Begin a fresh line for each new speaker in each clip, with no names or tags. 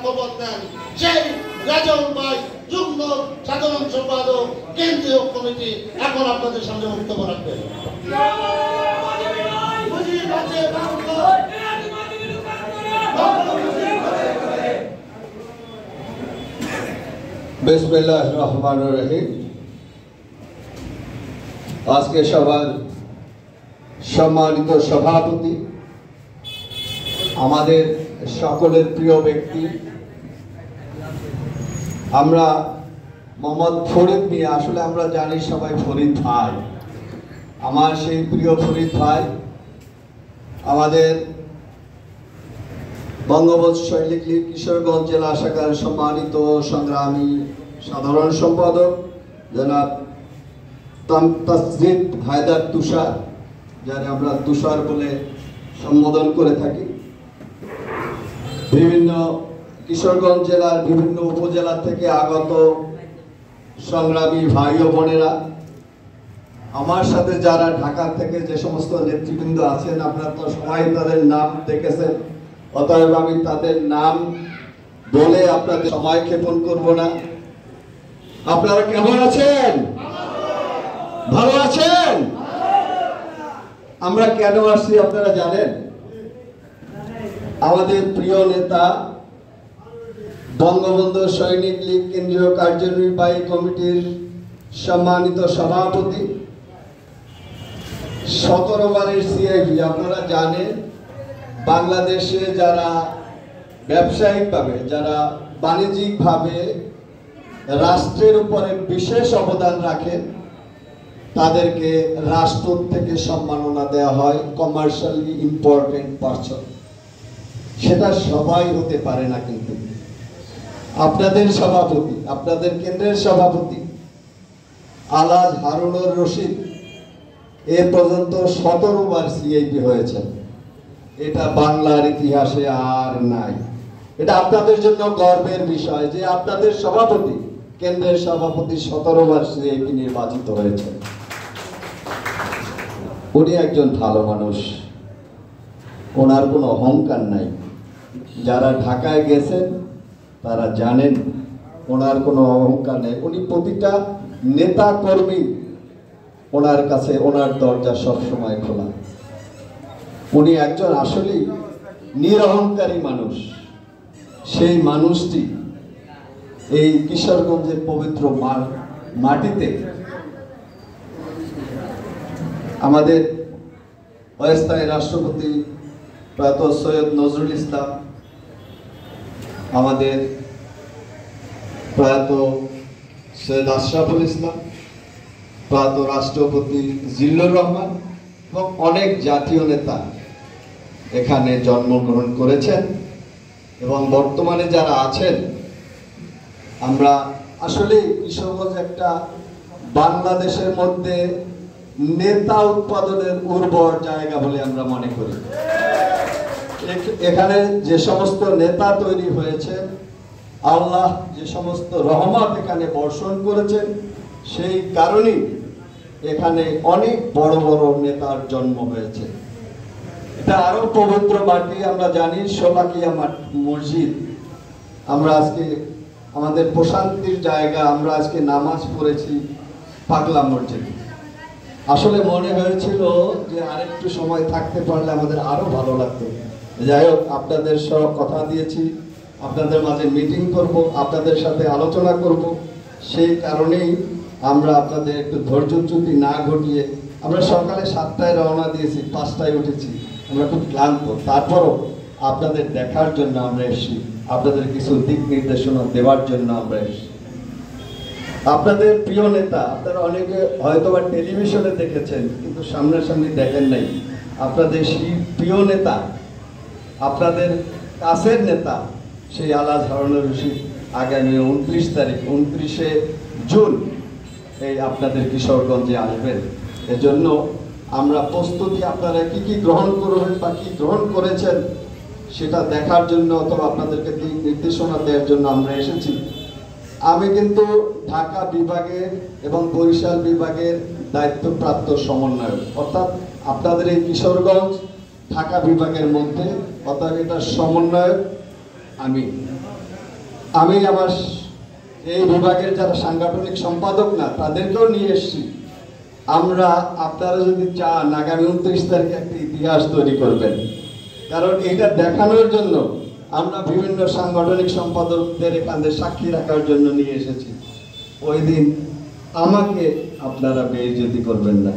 খবর নেন সেই রাজন ভাই যুগ্ম সাধারণ সম্পাদক কেন্দ্রীয় কমিটি এখন আপনাদের সামনে বক্তব্য রাখবেন।
বিসমিল্লাহির রহমানির রহিম। আজকে সবার সম্মানিত সভাপতি, আমাদের সকলের প্রিয় ব্যক্তি, আমরা মোহাম্মদ ফরিদ মিয়া, আসলে আমরা জানি সবাই ফরিদ ভাই, আমার সেই প্রিয় ফরিদ ভাই আমাদের বঙ্গবন্ধু সৈনিক লীগ কিশোরগঞ্জ জেলা শাখার সম্মানিত সংগ্রামী সাধারণ সম্পাদক জনাব তাসজিদ হায়দার তুষার, যারা আমরা তুষার বলে সম্বোধন করে থাকি। বিভিন্ন কিশোরগঞ্জ জেলার বিভিন্ন উপজেলা থেকে আগত সংগ্রামী ভাই ও বোনেরা, আমার সাথে যারা ঢাকা থেকে যে সমস্ত নেতৃবৃন্দ আছেন, আপনারা তো সবাই তাদের নাম দেখেছেন, অতএব আমি তাদের নাম বলে আপনাদের সময় ক্ষেপণ করব না। আপনারা কেমন আছেন? ভালো আছেন? আমরা কেন আসছি আপনারা জানেন? আমাদের প্রিয় নেতা বঙ্গবন্ধু সৈনিক লীগ কেন্দ্রীয় কার্যনির্বাহী কমিটির সম্মানিত সভাপতি, 17 বারের সিআইবি, আপনারা জানেন বাংলাদেশে যারা ব্যবসায়িকভাবে, যারা বাণিজ্যিকভাবে রাষ্ট্রের উপরে বিশেষ অবদান রাখেন, তাদেরকে রাষ্ট্র থেকে সম্মাননা দেওয়া হয় কমার্শিয়ালি ইম্পর্টেন্ট পারসন। সেটা সবাই হতে পারে না, কিন্তু আপনাদের সভাপতি, আপনাদের কেন্দ্রের সভাপতি আলহাজ হারুনুর রশিদ এ পর্যন্ত 17 বার সিআইপি হয়েছেন। এটা বাংলার ইতিহাসে আর নাই। এটা আপনাদের জন্য গর্বের বিষয় যে আপনাদের সভাপতি, কেন্দ্রের সভাপতি 17 বার সিআইপি নির্বাচিত হয়েছেন। উনি একজন ভালো মানুষ, ওনার কোনো অহংকার নাই। যারা ঢাকায় গেছেন তারা জানেন ওনার কোনো অহংকার নেই। উনি প্রতিটা নেতা কর্মী, ওনার কাছে ওনার দরজা সবসময় খোলা। উনি একজন আসলেই নিরহংকারী মানুষ। সেই মানুষটি এই কিশোরগঞ্জের পবিত্র মাটিতে আমাদের অস্থায়ী রাষ্ট্রপতি প্রয়াত সৈয়দ নজরুল ইসলাম, আমাদের প্রয়াত সৈয়দ আশরাফুল ইসলাম, প্রয়াত রাষ্ট্রপতি জিল্লুর রহমান এবং অনেক জাতীয় নেতা এখানে জন্মগ্রহণ করেছেন এবং বর্তমানে যারা আছেন। আমরা আসলে কিশোরগঞ্জ একটা বাংলাদেশের মধ্যে নেতা উৎপাদনের উর্বর জায়গা বলে আমরা মনে করি। এখানে যে সমস্ত নেতা তৈরি হয়েছে, আল্লাহ যে সমস্ত রহমত এখানে বর্ষণ করেছেন, সেই কারণেই এখানে অনেক বড় বড় নেতার জন্ম হয়েছে। এটা আরো পবিত্র মাটি। আমরা জানি শোলাকিয়া মসজিদ, আমরা আজকে আমাদের প্রশান্তির জায়গা, আমরা আজকে নামাজ পড়েছি পাগলা মসজিদ। আসলে মনে হয়েছিল যে আরেকটু সময় থাকতে পারলে আমাদের আরো ভালো লাগতো। যাই হোক, আপনাদের সব কথা দিয়েছি, আপনাদের মাঝে মিটিং করব, আপনাদের সাথে আলোচনা করব। সেই কারণেই আমরা আপনাদের একটু ধৈর্যচ্যুতি না ঘটিয়ে, আমরা সকালে 7টায় রওনা দিয়েছি, 5টায় উঠেছি, আমরা খুব ক্লান্ত, তারপরও আপনাদের দেখার জন্য আমরা এসেছি, আপনাদের কিছু দিক নির্দেশনা দেওয়ার জন্য আমরা এসেছি। আপনাদের প্রিয় নেতা, আপনারা অনেকে হয়তোবা টেলিভিশনে দেখেছেন কিন্তু সামনাসামনি দেখেন নাই। আপনাদের সেই প্রিয় নেতা, আপনাদের কাছের নেতা, সেই আলহাজ হারুনুর রশিদ আগামী 29 জুন এই আপনাদের কিশোরগঞ্জে আসবেন। এজন্য আমরা প্রস্তুতি, আপনারা কি কি গ্রহণ করবেন বা কি গ্রহণ করেছেন সেটা দেখার জন্য অথবা আপনাদেরকে দিক নির্দেশনা দেওয়ার জন্য আমরা এসেছি। আমি কিন্তু ঢাকা বিভাগের এবং বরিশাল বিভাগের দায়িত্বপ্রাপ্ত সমন্বয়ক, অর্থাৎ আপনাদের এই কিশোরগঞ্জ ঢাকা বিভাগের মধ্যে, অর্থাৎ এটার সমন্বয়ক আমি আমার এই বিভাগের যারা সাংগঠনিক সম্পাদক না তাদেরকেও নিয়ে এসেছি। আমরা আপনারা যদি চান আগামী 29 তারিখে একটা ইতিহাস তৈরি করবেন, কারণ এটা দেখানোর জন্য আমরা বিভিন্ন সাংগঠনিক সম্পাদকদের এখানে সাক্ষী রাখার জন্য নিয়ে এসেছি। ওই দিন আমাকে আপনারা বেইজ্জতি করবেন না।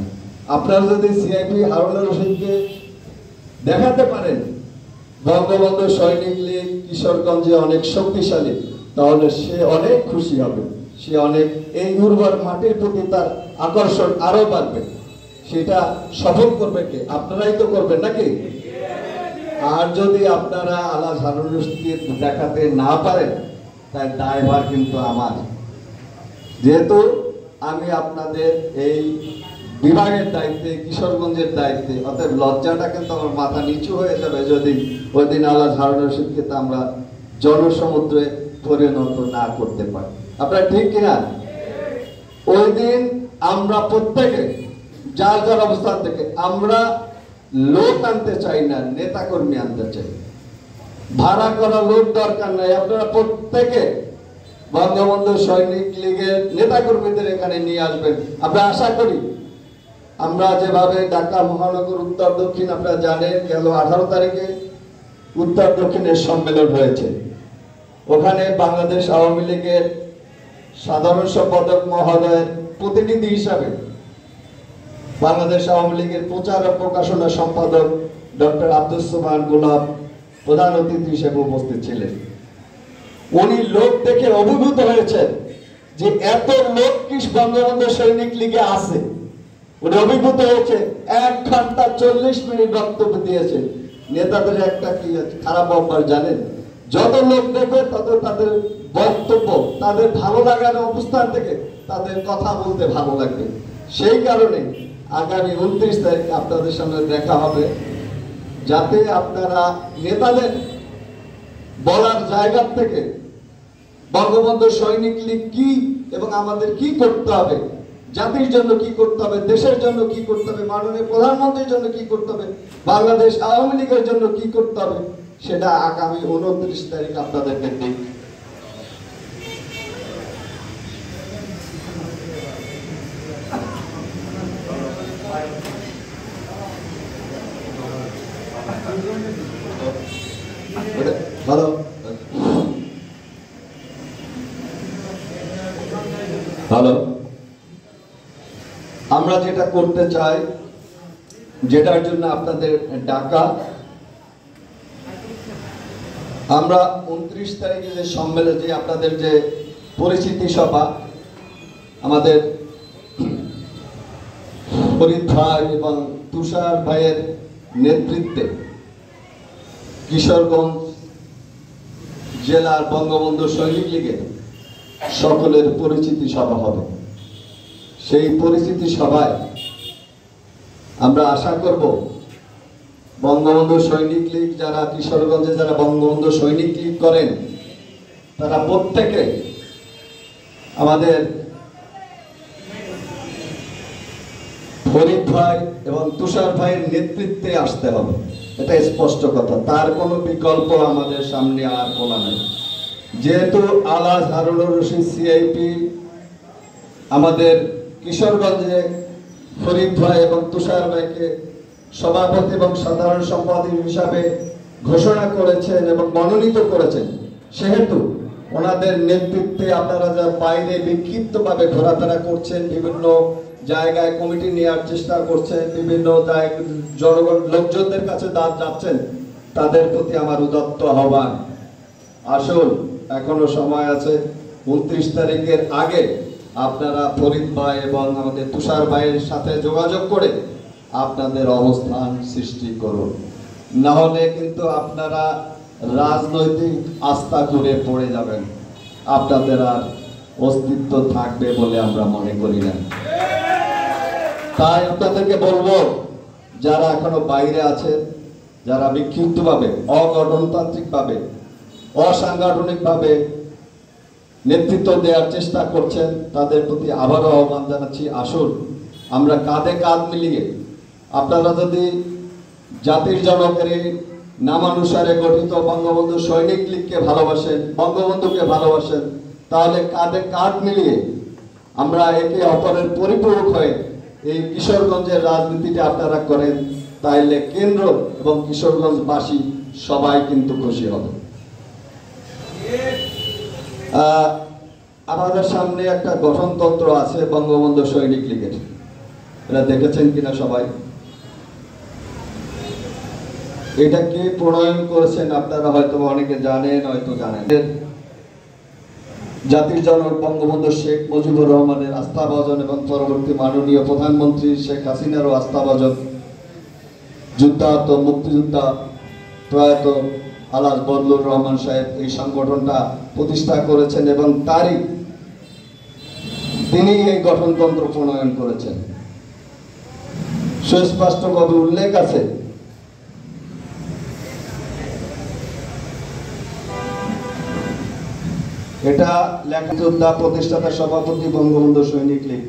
আপনারা যদি সিআইপি হারুনুর রশিদকে দেখাতে পারেন বঙ্গবন্ধু সৈনিক লীগ কিশোরগঞ্জে অনেক শক্তিশালী, তাহলে সে অনেক খুশি হবে, সে অনেক এই উর্বর মাটির প্রতি তার আকর্ষণ আরো বাড়বে। সেটা সফল করবে কে? আপনারাই তো করবেন নাকি? আর যদি আপনারা আলহাজ হারুনুর রশিদকে দেখাতে না পারেন তার দায়ভার কিন্তু আমার, যেহেতু আমি আপনাদের এই বিভাগের দায়িত্বে, কিশোরগঞ্জের দায়িত্বে, অতএব লজ্জাটা কিন্তু আমার মাথা নিচু হয়ে যাবে যদি ওই দিন আলহাজ হারুনুর রশিদকে আমরা জনসমুদ্রে পরিণত না করতে পারি। আপনারা ঠিক কিনা? ওই দিন আমরা প্রত্যেকে যার যার অবস্থান থেকে আমরা লোক আনতে চাই না, নেতা কর্মী আনতে চাই। ভাড়া করা লোক দরকার নাই, আপনারা প্রত্যেকে বঙ্গবন্ধু সৈনিক লীগের নেতা কর্মীদের এখানে নিয়ে আসবেন। আমরা আশা করি আমরা যেভাবে ঢাকা মহানগর উত্তর দক্ষিণ, আপনারা জানেন গেল 18 তারিখে উত্তর দক্ষিণের সম্মেলন হয়েছে, ওখানে বাংলাদেশ আওয়ামী লীগের সাধারণ সম্পাদক মহোদয়ের প্রতিনিধি হিসাবে বাংলাদেশ আওয়ামী লীগের প্রচার ও প্রকাশনা সম্পাদক ডক্টর আব্দুস সোবহান গোলাপ প্রধান অতিথি হিসেবে উপস্থিত ছিলেন। উনি লোক দেখে অভিভূত হয়েছেন যে এত লোক কি বঙ্গবন্ধু সৈনিক লীগে আছে। উনি অভিভূত হয়েছে, 1 ঘন্টা 40 মিনিট বক্তব্য দিয়েছে। নেতাদের একটা কি খারাপ অভ্যাস জানেন, যত লোক দেখবে তত তাদের বক্তব্য, তাদের ভালো লাগার অবস্থান থেকে তাদের কথা বলতে ভালো লাগবে। সেই কারণে আগামী 29 তারিখ আপনাদের সামনে দেখা হবে, যাতে আপনারা নেতাদের বলার জায়গা থেকে বঙ্গবন্ধু সৈনিক লীগ কি এবং আমাদের কি করতে হবে, জাতির জন্য কি করতে হবে, দেশের জন্য কি করতে হবে, মাননীয় প্রধানমন্ত্রীর জন্য কি করতে হবে, বাংলাদেশ আওয়ামী লীগের জন্য কি করতে হবে, সেটা আগামী 29 তারিখ আপনাদেরকে দিক। হ্যালো হ্যালো আমরা যেটা করতে চাই, যেটার জন্য আপনাদের ডাকা, আমরা 29 তারিখে যে সম্মেলন, যে আপনাদের যে পরিচিতি সভা, আমাদের ফরিদ ভাই এবং তুষার ভাইয়ের নেতৃত্বে কিশোরগঞ্জ জেলার বঙ্গবন্ধু সৈনিক লীগের সকলের পরিচিতি সভা হবে। সেই পরিচিতি সভায় আমরা আশা করব বঙ্গবন্ধু সৈনিক লীগ যারা কিশোরগঞ্জে যারা বঙ্গবন্ধু সৈনিক লীগ করেন তারা প্রত্যেকে আমাদের ফরিদ ভাই এবং তুষার ভাইয়ের নেতৃত্বে আসতে হবে, এটা স্পষ্ট কথা, তার কোনো বিকল্প আমাদের সামনে আর বলা নাই। যেহেতু আলহাজ হারুনুর রশিদ সিআইপি আমাদের কিশোরগঞ্জে ফরিদ ভাই এবং তুষার ভাইকে সভাপতি এবং সাধারণ সম্পাদক হিসাবে ঘোষণা করেছেন এবং মনোনীত করেছেন, সেহেতু ওনাদের নেতৃত্বে আপনারা যা বাইরে বিক্ষিপ্তভাবে ঘোরাফেরা করছেন, বিভিন্ন জায়গায় কমিটি নেওয়ার চেষ্টা করছেন, বিভিন্ন জনগণ লোকজনদের কাছে যাচ্ছেন, তাদের প্রতি আমার উদাত্ত আহ্বান, আসুন এখনো সময় আছে। 29 তারিখের আগে আপনারা ফরিদ ভাই এবং আমাদের তুষার ভাইয়ের সাথে যোগাযোগ করে আপনাদের অবস্থান সৃষ্টি করুন, না হলে কিন্তু আপনারা রাজনৈতিক আস্থা ঘুরে পড়ে যাবেন, আপনাদের আর অস্তিত্ব থাকবে বলে আমরা মনে করি না। তাই আপনাদেরকে বলবো, যারা এখনো বাইরে আছেন, যারা বিক্ষিপ্তভাবে, অগণতান্ত্রিকভাবে, অসাংগঠনিকভাবে নেতৃত্ব দেওয়ার চেষ্টা করছেন, তাদের প্রতি আবারও আহ্বান জানাচ্ছি, আসুন আমরা কাঁধে কাঁধ মিলিয়ে, আপনারা যদি জাতির জনকের নামানুসারে গঠিত বঙ্গবন্ধু সৈনিক লীগকে ভালোবাসেন, বঙ্গবন্ধুকে ভালোবাসেন, তাহলে কাঁধে কাঁধ মিলিয়ে আমরা একে অপরের পরিপূরক হয়ে এই কিশোরগঞ্জের রাজনীতিটা আপনারা করেন, তাইলে কেন্দ্র এবং কিশোরগঞ্জবাসী সবাই কিন্তু খুশি হবে। আমাদের সামনে একটা গঠনতন্ত্র আছে বঙ্গবন্ধু সৈনিক লীগের, এটা দেখেছেন কিনা সবাই? এটা কে প্রণয়ন করেছেন আপনারা হয়তো অনেকে জানেন, হয়তো জানেন। জাতির জনক বঙ্গবন্ধু শেখ মুজিবুর রহমানের আস্থাভাজন এবং পরবর্তী মাননীয় প্রধানমন্ত্রী শেখ হাসিনারও আস্থাভাজন যুদ্ধাহত মুক্তিযোদ্ধা প্রয়াত আলহাজ বদলুর রহমান সাহেব এই সংগঠনটা প্রতিষ্ঠা করেছেন এবং তিনি এই গঠনতন্ত্র প্রণয়ন করেছেন। সুস্পষ্টভাবে উল্লেখ আছে এটা লেখা যোদ্ধা প্রতিষ্ঠাতা সভাপতি বঙ্গবন্ধু সৈনিক লীগ।